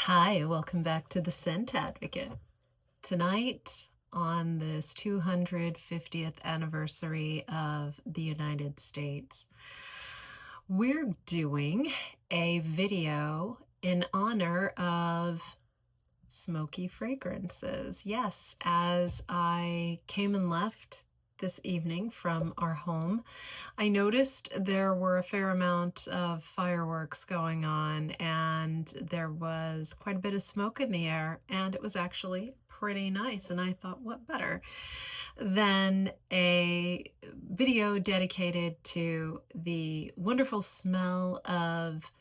Hi, welcome back to the Scent Advocate. Tonight, on this 250th anniversary of the United States, we're doing a video in honor of smoky fragrances. Yes, as I came and left this evening from our home, I noticed there were a fair amount of fireworks going on, and there was quite a bit of smoke in the air, and it was actually pretty nice. And I thought, what better than a video dedicated to the wonderful smell of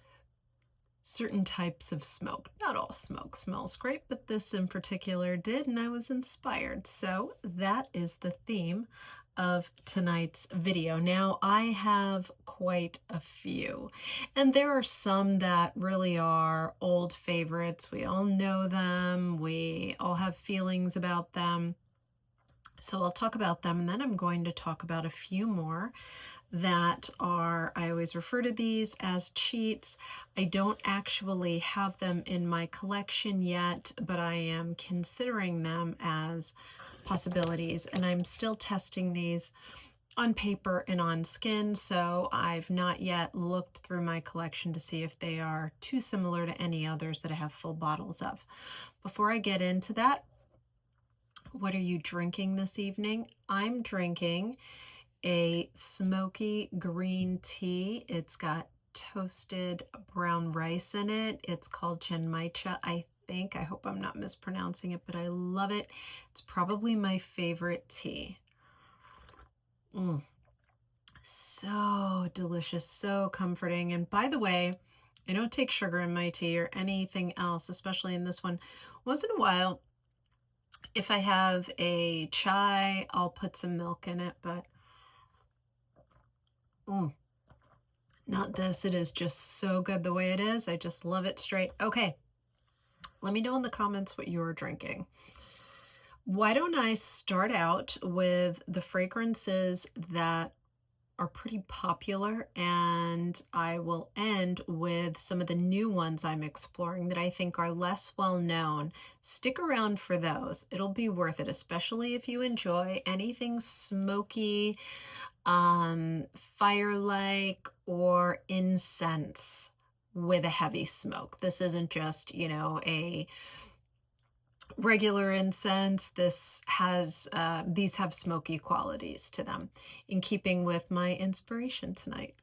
certain types of smoke. Not all smoke smells great, but this in particular did, and I was inspired. So that is the theme of tonight's video. Now, I have quite a few, and there are some that really are old favorites. We all know them. We all have feelings about them. So I'll talk about them, and then I'm going to talk about a few more that are, I always refer to these as cheats. I don't actually have them in my collection yet, but I am considering them as possibilities, and I'm still testing these on paper and on skin, so I've not yet looked through my collection to see if they are too similar to any others that I have full bottles of. Before I get into that, what are you drinking this evening? I'm drinking a smoky green tea. It's got toasted brown rice in it. It's called Genmaicha, I think. I hope I'm not mispronouncing it, but I love it. It's probably my favorite tea. So delicious, so comforting. And by the way, I don't take sugar in my tea or anything else, especially in this one. Once in a while, if I have a chai, I'll put some milk in it, but not this. It is just so good the way it is. I just love it straight. Okay, let me know in the comments what you're drinking. Why don't I start out with the fragrances that are pretty popular, and I will end with some of the new ones I'm exploring that I think are less well known. Stick around for those. It'll be worth it, especially if you enjoy anything smoky, fire-like, or incense with a heavy smoke. This isn't just, a regular incense. This has these have smoky qualities to them, in keeping with my inspiration tonight.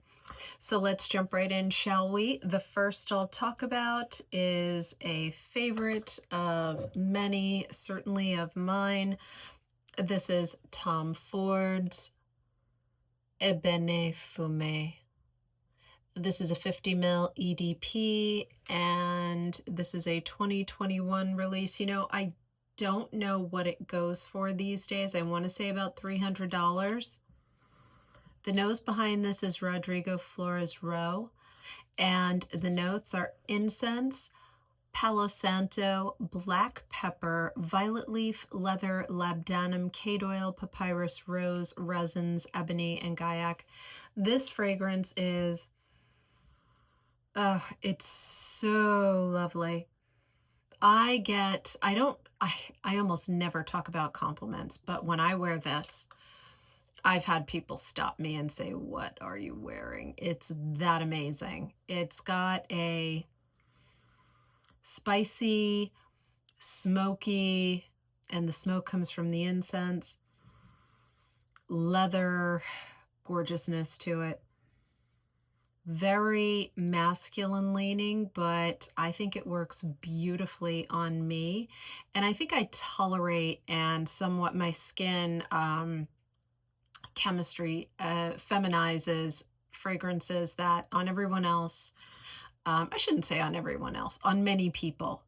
So let's jump right in, shall we? The first I'll talk about is a favorite of many, certainly of mine. This is Tom Ford's Ébène Fumé. This is a 50 ml EDP, and this is a 2021 release. I don't know what it goes for these days. I want to say about $300. The nose behind this is Rodrigo Flores Rowe, and the notes are incense, Palo Santo, black pepper, violet leaf, leather, labdanum, cade oil, papyrus, rose, resins, ebony, and gaiac. This fragrance is, it's so lovely. I almost never talk about compliments, but when I wear this, I've had people stop me and say, "What are you wearing?" It's that amazing. It's got a spicy, smoky, and the smoke comes from the incense, leather gorgeousness to it. Very masculine leaning, but I think it works beautifully on me. And I think I tolerate, and somewhat my skin chemistry feminizes fragrances that on everyone else, I shouldn't say on everyone else, on many people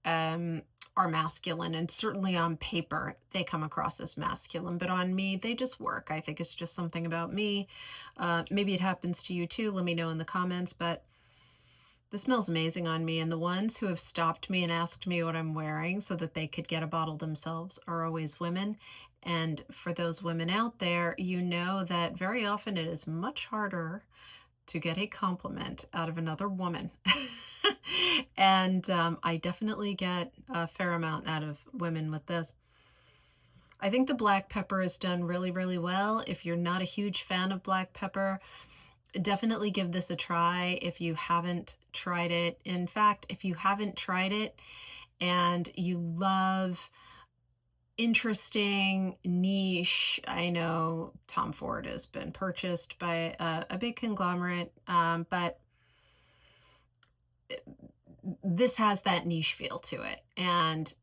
are masculine, and certainly on paper they come across as masculine, but on me they just work. I think it's just something about me. Maybe it happens to you too. Let me know in the comments, but this smells amazing on me, and the ones who have stopped me and asked me what I'm wearing so that they could get a bottle themselves are always women. And for those women out there, you know that very often it is much harder to get a compliment out of another woman. And I definitely get a fair amount out of women with this. I think the black pepper is done really, really well. If you're not a huge fan of black pepper, definitely give this a try if you haven't tried it. In fact, if you haven't tried it and you love interesting niche, I know Tom Ford has been purchased by a big conglomerate, but this has that niche feel to it. And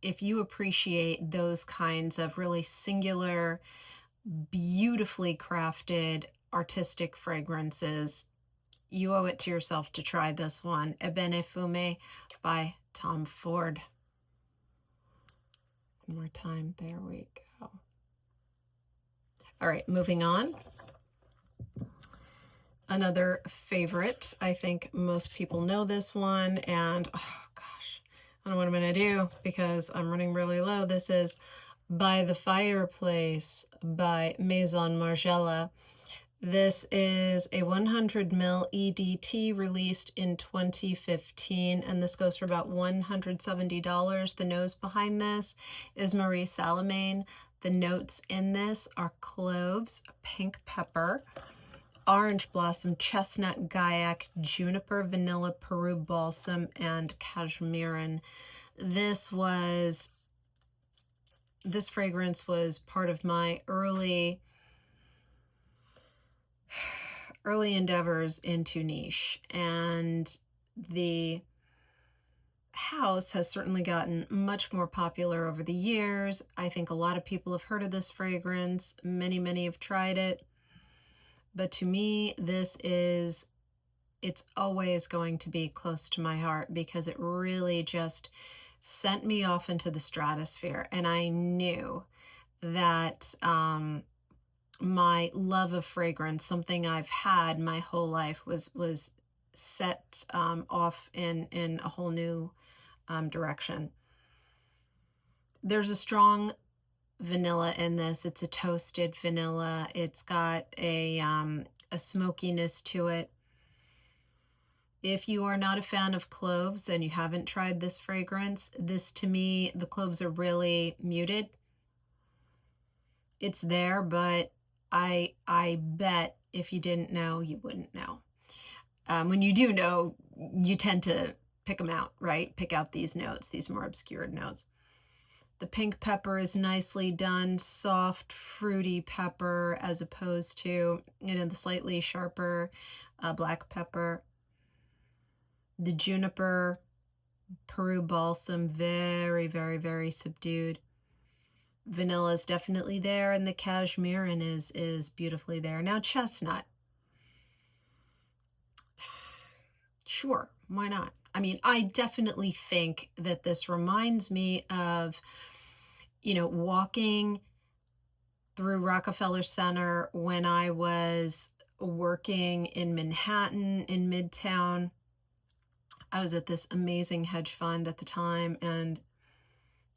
if you appreciate those kinds of really singular, beautifully crafted, artistic fragrances, you owe it to yourself to try this one, Ébène Fumé by Tom Ford. One more time, there we go. All right, moving on. Another favorite, I think most people know this one, and oh gosh, I don't know what I'm gonna do because I'm running really low. This is By the Fireplace by Maison Margiela. This is a 100 ml EDT released in 2015, and this goes for about $170. The nose behind this is Marie Salamagne. The notes in this are cloves, pink pepper, orange blossom, chestnut, gaiac, juniper, vanilla, Peru balsam, and cashmeran. This fragrance was part of my early endeavors into niche, and the house has certainly gotten much more popular over the years. I think a lot of people have heard of this fragrance. Many have tried it. But to me, it's always going to be close to my heart because it really just sent me off into the stratosphere. And I knew that my love of fragrance, something I've had my whole life, was set off in a whole new direction. There's a strong vanilla in this. It's a toasted vanilla. It's got a smokiness to it. If you are not a fan of cloves and you haven't tried this fragrance, this, to me, the cloves are really muted. It's there, but I bet if you didn't know, you wouldn't know. When you do know, you tend to pick them out, right? Pick out these notes, these more obscured notes. The pink pepper is nicely done, soft, fruity pepper, as opposed to, the slightly sharper black pepper. The juniper, Peru balsam, very subdued. Vanilla is definitely there, and the cashmeran is beautifully there. Now, chestnut. Sure, why not? I mean, I definitely think that this reminds me of, walking through Rockefeller Center when I was working in Manhattan, in Midtown. I was at this amazing hedge fund at the time, and,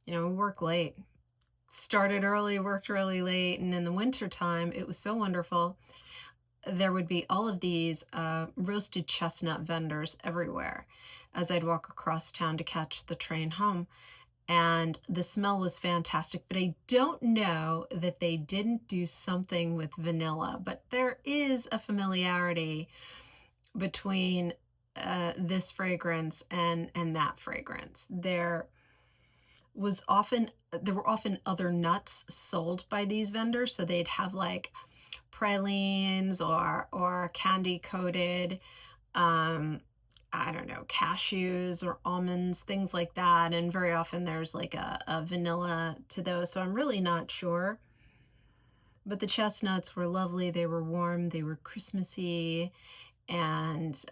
work late. Started early, worked really late, and in the wintertime, it was so wonderful. There would be all of these roasted chestnut vendors everywhere as I'd walk across town to catch the train home. And the smell was fantastic, but I don't know that they didn't do something with vanilla, but there is a familiarity between this fragrance and that fragrance. There were often other nuts sold by these vendors, so they'd have like pralines or candy coated I don't know, cashews or almonds, things like that, and very often there's like a vanilla to those, so I'm really not sure. But the chestnuts were lovely. They were warm, they were Christmassy and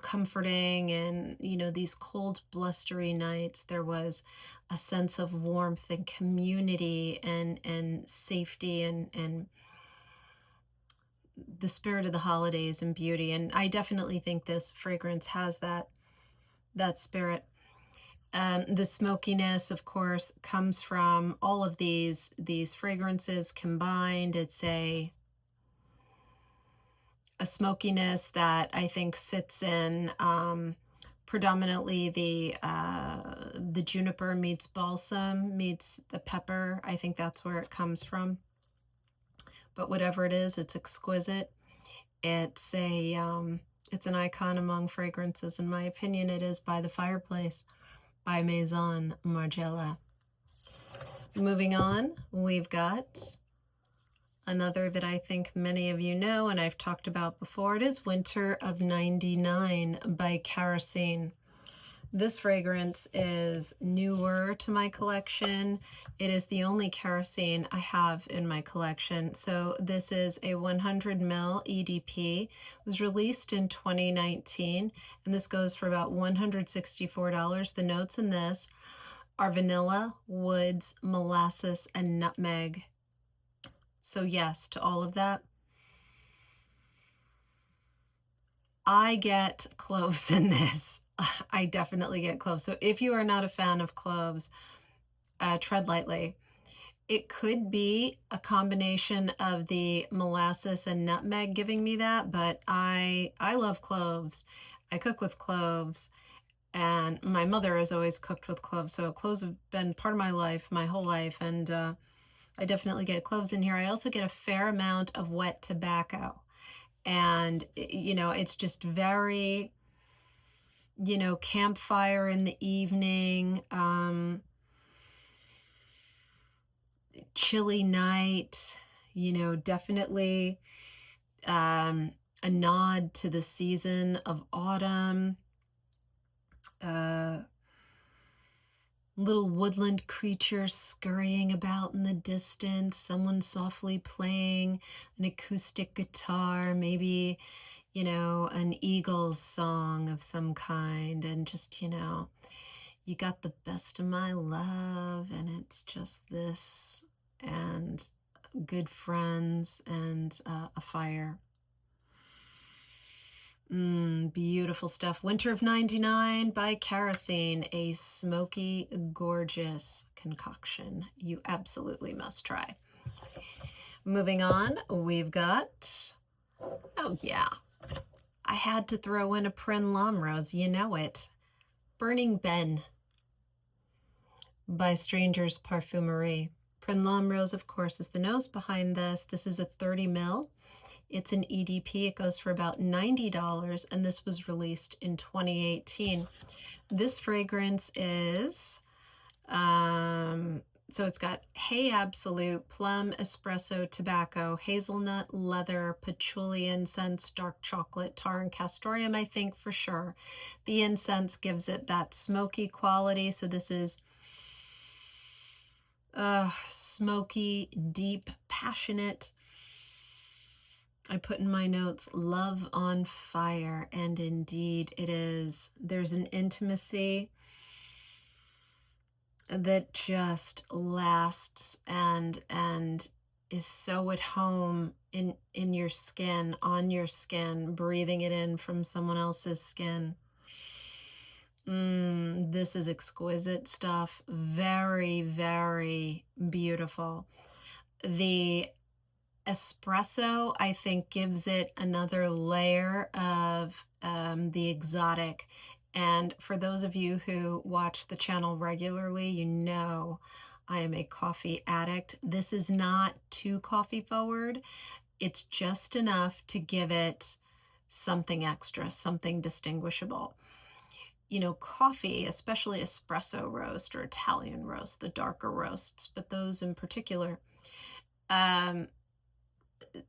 comforting, and these cold, blustery nights, there was a sense of warmth and community and safety and the spirit of the holidays and beauty. And I definitely think this fragrance has that spirit. The smokiness, of course, comes from all of these fragrances combined. It's a smokiness that I think sits in predominantly the juniper meets balsam meets the pepper. I think that's where it comes from. But whatever it is, it's exquisite. It's it's an icon among fragrances. In my opinion, it is by the Fireplace by Maison, Margiela. Moving on, we've got another that I think many of you know and I've talked about before. It is Winter of 99 by Kerosene. This fragrance is newer to my collection. It is the only Kerosene I have in my collection. So this is a 100 ml EDP. It was released in 2019, and this goes for about $164. The notes in this are vanilla, woods, molasses, and nutmeg. So yes, to all of that. I get cloves in this. I definitely get cloves. So if you are not a fan of cloves, tread lightly. It could be a combination of the molasses and nutmeg giving me that, but I love cloves. I cook with cloves, and my mother has always cooked with cloves, so cloves have been part of my life, my whole life, and I definitely get cloves in here. I also get a fair amount of wet tobacco, and you know, it's just very, you know, campfire in the evening, chilly night, you know, definitely a nod to the season of autumn. Little woodland creatures scurrying about in the distance, someone softly playing an acoustic guitar, maybe, you know, an Eagles song of some kind, and just, you know, you got the best of my love, and it's just this, and good friends, and a fire. Beautiful stuff. Winter of 99 by Kerosene, a smoky, gorgeous concoction you absolutely must try. Moving on, we've got, oh yeah, I had to throw in a Prin L'Homme Rose, you know it. Burning Ben by Stranger's Parfumerie. Prin L'Homme Rose, of course, is the nose behind this. This is a 30 ml. It's an EDP. It goes for about $90, and this was released in 2018. This fragrance is, so it's got Hey Absolute, plum, espresso, tobacco, hazelnut, leather, patchouli incense, dark chocolate, tar, and castoreum, I think for sure. The incense gives it that smoky quality, so this is smoky, deep, passionate. I put in my notes, love on fire, and indeed it is. There's an intimacy that just lasts and is so at home in your skin, on your skin, breathing it in from someone else's skin. This is exquisite stuff. Very, very beautiful. The espresso, I think, gives it another layer of the exotic. And for those of you who watch the channel regularly, you know I am a coffee addict. This is not too coffee forward. It's just enough to give it something extra, something distinguishable. You know, coffee, especially espresso roast or Italian roast, the darker roasts, but those in particular,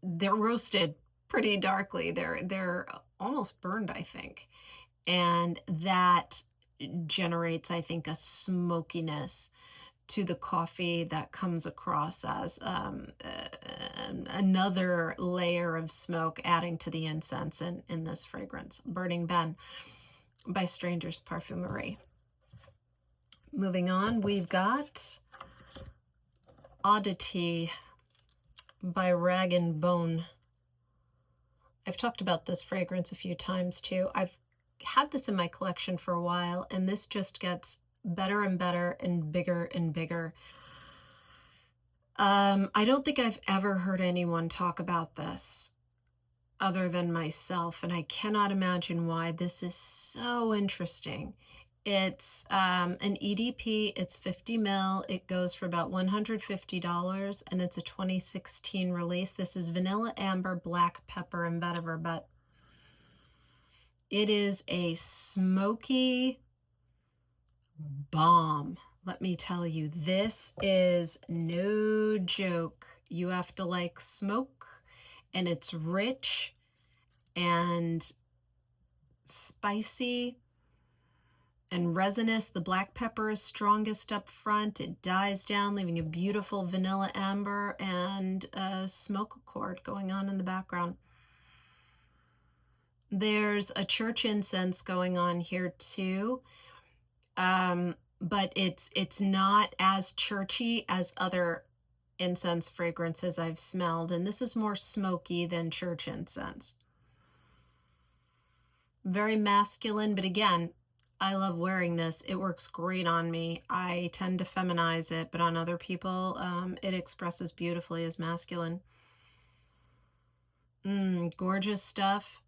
they're roasted pretty darkly. They're almost burned, I think. And that generates, I think, a smokiness to the coffee that comes across as another layer of smoke, adding to the incense in this fragrance. Burning Ben by Stranger's Parfumerie. Moving on, we've got Oddity by Rag & Bone. I've talked about this fragrance a few times too. I've had this in my collection for a while, and this just gets better and better and bigger and bigger. I don't think I've ever heard anyone talk about this. other than myself, and I cannot imagine why. This is so interesting. It's an EDP, it's 50 ml, it goes for about $150, and it's a 2016 release. This is vanilla, amber, black pepper, and vetiver, but it is a smoky bomb. Let me tell you, this is no joke. You have to like smoke, and it's rich and spicy and resinous. The black pepper is strongest up front. It dies down, leaving a beautiful vanilla amber and a smoke accord going on in the background. There's a church incense going on here too, but it's not as churchy as other incense fragrances I've smelled, and this is more smoky than church incense. Very masculine, but again, I love wearing this. It works great on me. I tend to feminize it, but on other people, it expresses beautifully as masculine. Gorgeous stuff.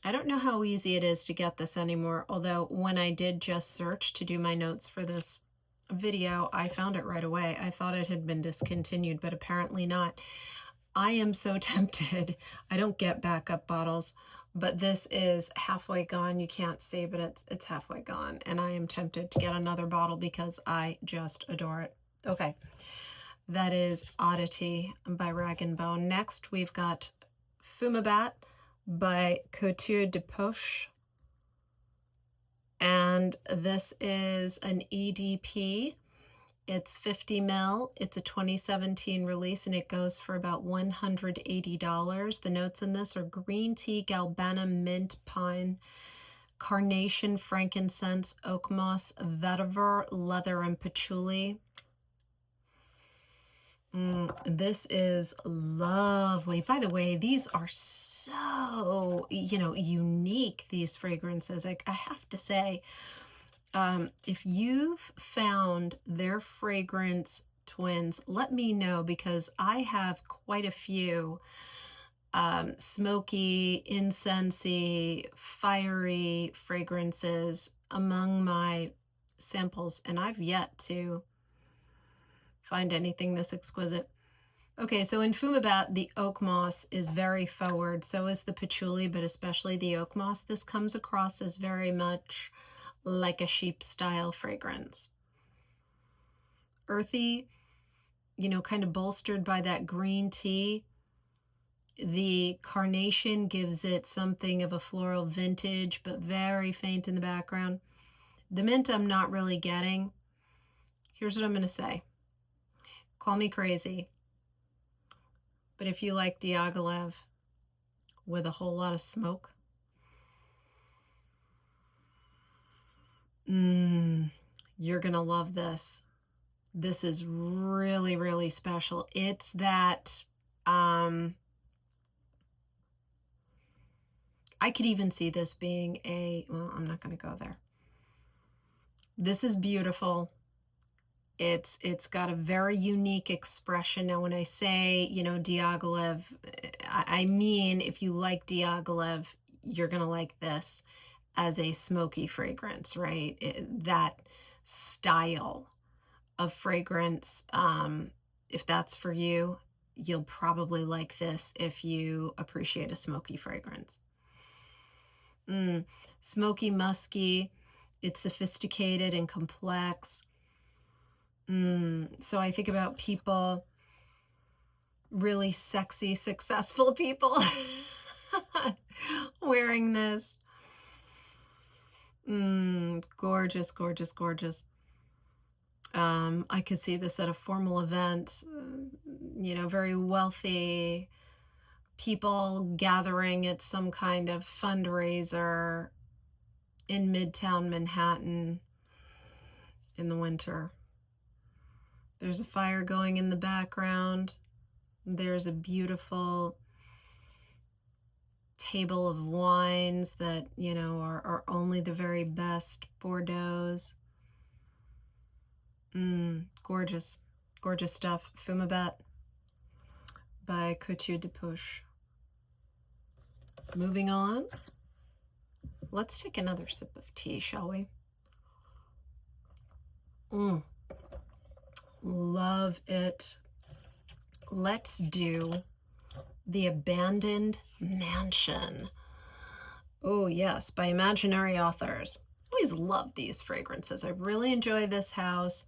I don't know how easy it is to get this anymore, although when I did just search to do my notes for this video, I found it right away. I thought it had been discontinued, but apparently not. I am so tempted. I don't get backup bottles, but this is halfway gone. You can't see, but it's halfway gone, and I am tempted to get another bottle because I just adore it. Okay, that is Oddity by Rag & Bone. Next, we've got Fumabat by Couteau de Poche, and this is an EDP. It's 50 ml. It's a 2017 release, and it goes for about $180. The notes in this are green tea, galbanum, mint, pine, carnation, frankincense, oak moss, vetiver, leather, and patchouli. This is lovely. By the way, these are so, unique, these fragrances. I have to say, if you've found their fragrance twins, let me know, because I have quite a few smoky, incensey, fiery fragrances among my samples, and I've yet to find anything this exquisite. Okay, so in Fumabat, the oak moss is very forward, so is the patchouli, but especially the oak moss. This comes across as very much like a sheep style fragrance. Earthy, kind of bolstered by that green tea. The carnation gives it something of a floral vintage, but very faint in the background. The mint I'm not really getting. Here's what I'm going to say. Call me crazy, but if you like Diaghilev with a whole lot of smoke, you're gonna love this. This is really, really special. It's that, I could even see this being well, I'm not gonna go there. This is beautiful. It's got a very unique expression. Now, when I say, Diaghilev, I mean, if you like Diaghilev, you're going to like this as a smoky fragrance, right? That style of fragrance, if that's for you, you'll probably like this if you appreciate a smoky fragrance. Smoky, musky, it's sophisticated and complex. So I think about people, really sexy, successful people wearing this. Gorgeous, gorgeous, gorgeous. I could see this at a formal event, very wealthy people gathering at some kind of fundraiser in Midtown Manhattan in the winter. There's a fire going in the background. There's a beautiful table of wines that, are only the very best Bordeaux's. Gorgeous, gorgeous stuff. Fumabat by Couteau de Poche. moving on. Let's take another sip of tea, shall we? Love it. Let's do The Abandoned Mansion. Oh yes, by Imaginary Authors. Always love these fragrances. I really enjoy this house.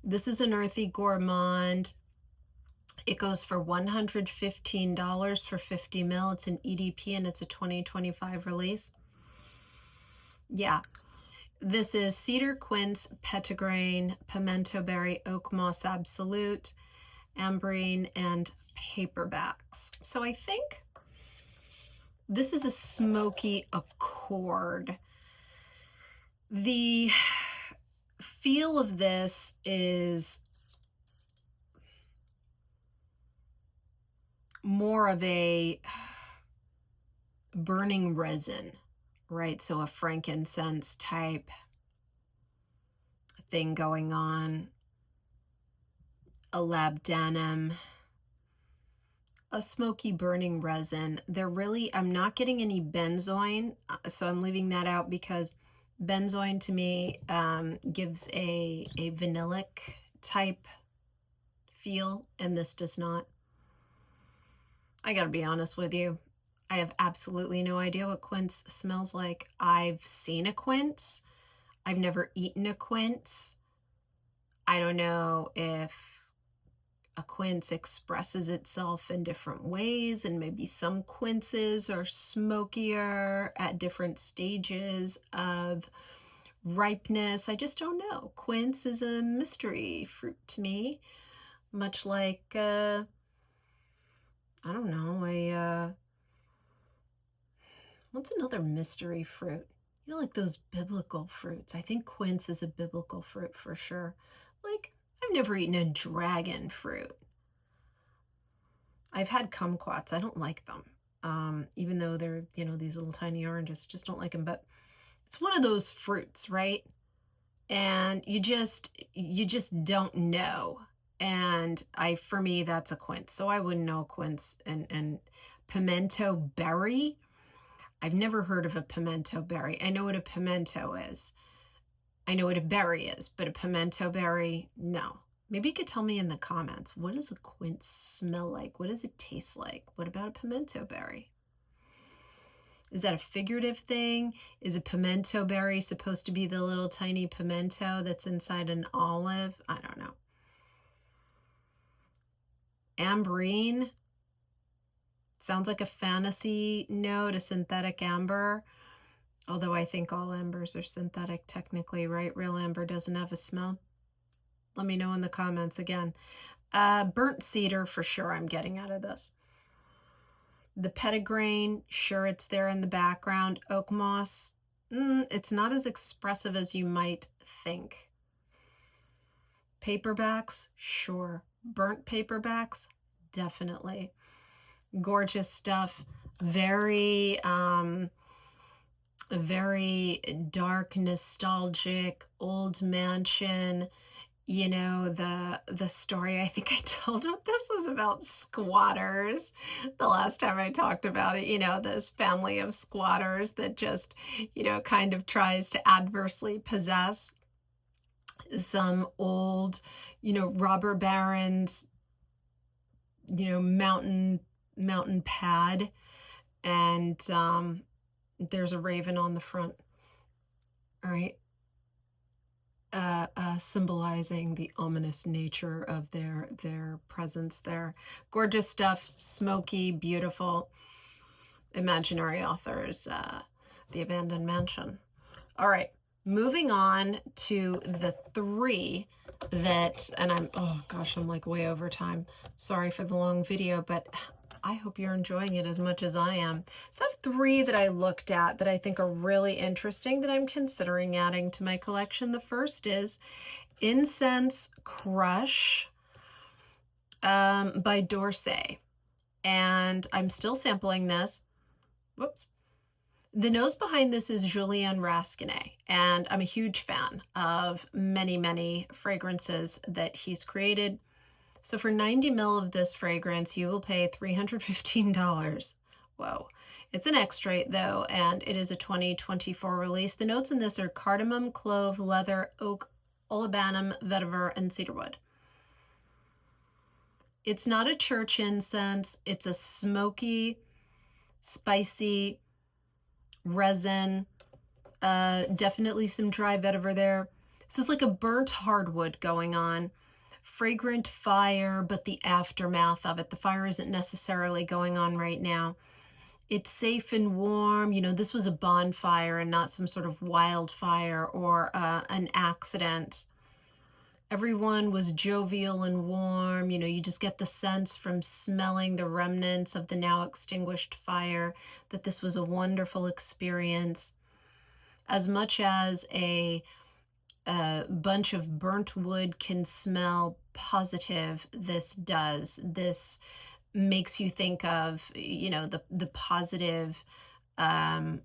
This is an earthy gourmand. It goes for $115 for 50 ml. It's an EDP and it's a 2025 release. Yeah. This is cedar, quince, petitgrain, pimento berry, oak moss absolute, amberine, and paperbacks. So I think this is a smoky accord. The feel of this is more of a burning resin, right? So a frankincense type thing going on, a labdanum, a smoky burning resin. They're really, I'm not getting any benzoin, so I'm leaving that out because benzoin to me gives a vanillic type feel, and this does not. I gotta be honest with you, I have absolutely no idea what quince smells like. I've seen a quince. I've never eaten a quince. I don't know if a quince expresses itself in different ways, and maybe some quinces are smokier at different stages of ripeness. I just don't know. Quince is a mystery fruit to me, much like, I don't know, what's another mystery fruit? You know, like those biblical fruits. I think quince is a biblical fruit for sure. Like, I've never eaten a dragon fruit. I've had kumquats. I don't like them. Even though they're, you know, these little tiny oranges, just don't like them. But it's one of those fruits, right? And you just don't know. And for me, that's a quince. So I wouldn't know quince. And pimento berry. I've never heard of a pimento berry. I know what a pimento is. I know what a berry is, but a pimento berry, no. Maybe you could tell me in the comments, what does a quince smell like? What does it taste like? What about a pimento berry? Is that a figurative thing? Is a pimento berry supposed to be the little tiny pimento that's inside an olive? I don't know. Amberine. Sounds like a fantasy note, a synthetic amber. Although I think all ambers are synthetic technically, right? Real amber doesn't have a smell. Let me know in the comments again. Burnt cedar for sure I'm getting out of this. The petitgrain, sure it's there in the background. Oak moss, it's not as expressive as you might think. Paperbacks, sure. Burnt paperbacks, definitely. Gorgeous stuff. Very dark, nostalgic, old mansion. You know, the story I think I told what this was about squatters the last time I talked about it. You know, this family of squatters that just, you know, kind of tries to adversely possess some old, you know, robber barons, you know, mountain pad, and there's a raven on the front. All right. Symbolizing the ominous nature of their presence there. Gorgeous stuff, smoky, beautiful. Imaginary Authors, The Abandoned Mansion. All right, moving on to the three that, and oh gosh, I'm like way over time. Sorry for the long video, but I hope you're enjoying it as much as I am. So I have three that I looked at that I think are really interesting that I'm considering adding to my collection. The first is Incense Crush by Dorsey. And I'm still sampling this. Whoops. The nose behind this is Julien Rasquinet, and I'm a huge fan of many fragrances that he's created. So for 90 ml of this fragrance, you will pay $315 Whoa. It's an extrait though, and it is a 2024 release. The notes in this are cardamom, clove, leather, oak, olibanum, vetiver, and cedarwood. It's not a church incense. It's a smoky, spicy resin. Definitely some dry vetiver there. So it's like a burnt hardwood going on. Fragrant fire, but the aftermath of it. The fire isn't necessarily going on right now. It's safe and warm. You know, this was a bonfire and not some sort of wildfire or an accident. Everyone was jovial and warm. You know, you just get the sense from smelling the remnants of the now extinguished fire that this was a wonderful experience. As much as a bunch of burnt wood can smell positive, this does. This makes you think of, you know, the positive, you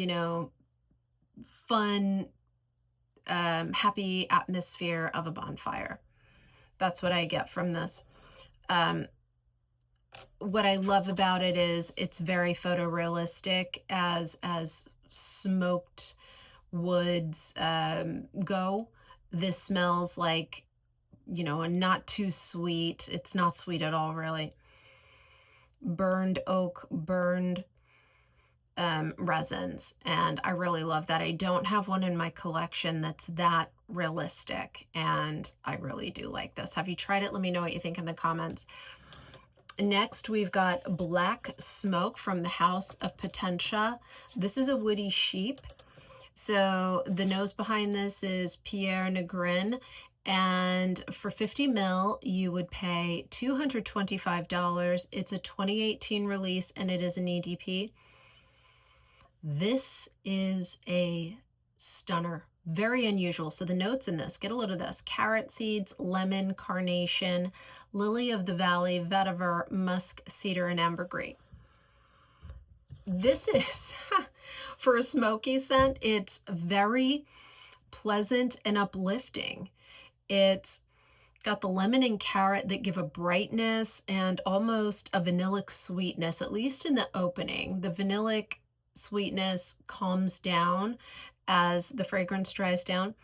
know, fun, happy atmosphere of a bonfire. That's what I get from this. What I love about it is it's very photorealistic as smoked woods go. This smells like, you know, a not too sweet, it's not sweet at all really, burned oak, burned resins, and I really love that. I don't have one in my collection that's that realistic, and I really do like this. Have you tried it? Let me know what you think in the comments. Next, we've got Black Smoke from the House of Potentia. This is a woody sheep. So the nose behind this is Pierre Negrin, and for 50 ml, you would pay $225. It's a 2018 release, and it is an EDP. This is a stunner, very unusual. So the notes in this, get a load of this: carrot seeds, lemon, carnation, lily of the valley, vetiver, musk, cedar, and ambergris. This is, for a smoky scent, it's very pleasant and uplifting. It's got the lemon and carrot that give a brightness and almost a vanillic sweetness, at least in the opening. The vanillic sweetness calms down as the fragrance dries down.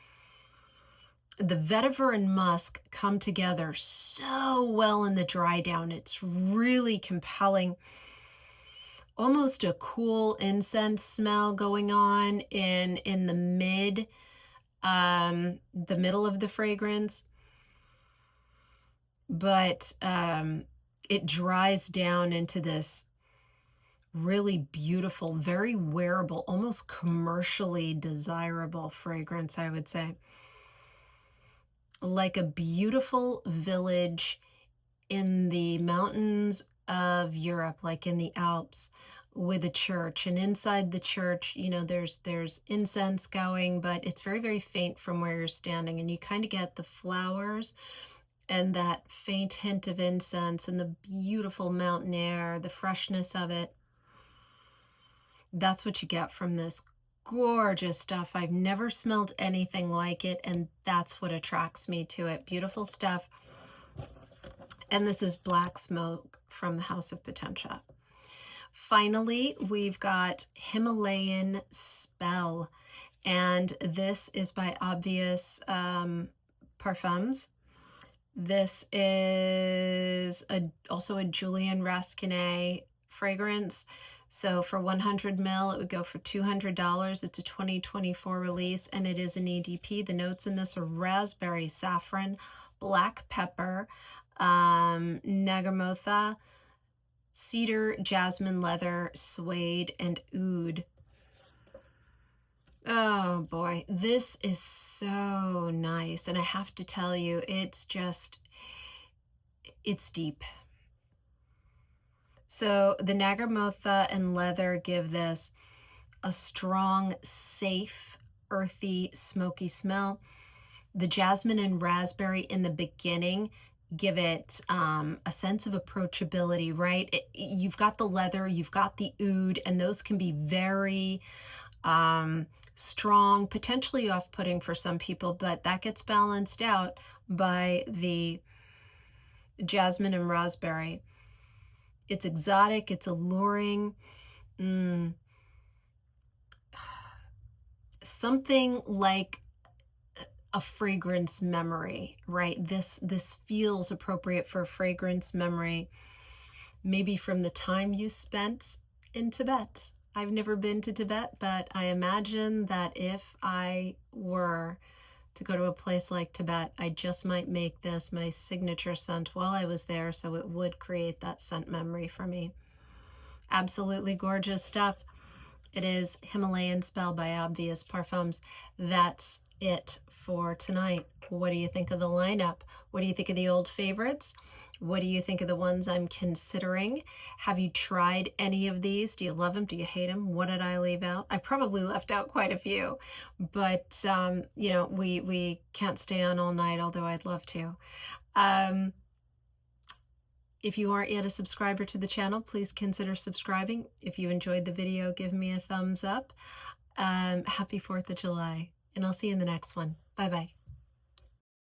The vetiver and musk come together so well in the dry down. It's really compelling. Almost a cool incense smell going on in the middle of the fragrance, but it dries down into this really beautiful, very wearable, almost commercially desirable fragrance, I would say. Like a beautiful village in the mountains of Europe, like in the Alps, with a church, and inside the church, you know, there's incense going, but it's very, very faint from where you're standing, and you kind of get the flowers and that faint hint of incense and the beautiful mountain air, the freshness of it. That's what you get from this gorgeous stuff. I've never smelled anything like it, and that's what attracts me to it. Beautiful stuff. And this is Black Smoke from the House of Potentia. Finally, we've got Himalayan Spell, and this is by Obvious Parfums. This is also a Julian Rasquinet fragrance. So for 100 ml, it would go for $200. It's a 2024 release, and it is an EDP. The notes in this are raspberry, saffron, black pepper, nagamotha, cedar, jasmine, leather, suede, and oud. Oh boy, this is so nice. And I have to tell you, it's deep. So the nagamotha and leather give this a strong, safe, earthy, smoky smell. The jasmine and raspberry in the beginning give it a sense of approachability, right? You've got the leather, you've got the oud, and those can be very strong, potentially off-putting for some people, but that gets balanced out by the jasmine and raspberry. It's exotic, it's alluring. Something like a fragrance memory, right? This feels appropriate for a fragrance memory, maybe from the time you spent in Tibet. I've never been to Tibet, but I imagine that if I were to go to a place like Tibet, I just might make this my signature scent while I was there, so it would create that scent memory for me. Absolutely gorgeous stuff. It is Himalayan Spell by Obvious Parfums. That's it for tonight. What do you think of the lineup? What do you think of the old favorites? What do you think of the ones I'm considering? Have you tried any of these? Do you love them? Do you hate them? What did I leave out? I probably left out quite a few, but you know, we can't stay on all night, although I'd love to. If you aren't yet a subscriber to the channel, please consider subscribing. If you enjoyed the video, give me a thumbs up. Happy 4th of July, and I'll see you in the next one. Bye-bye.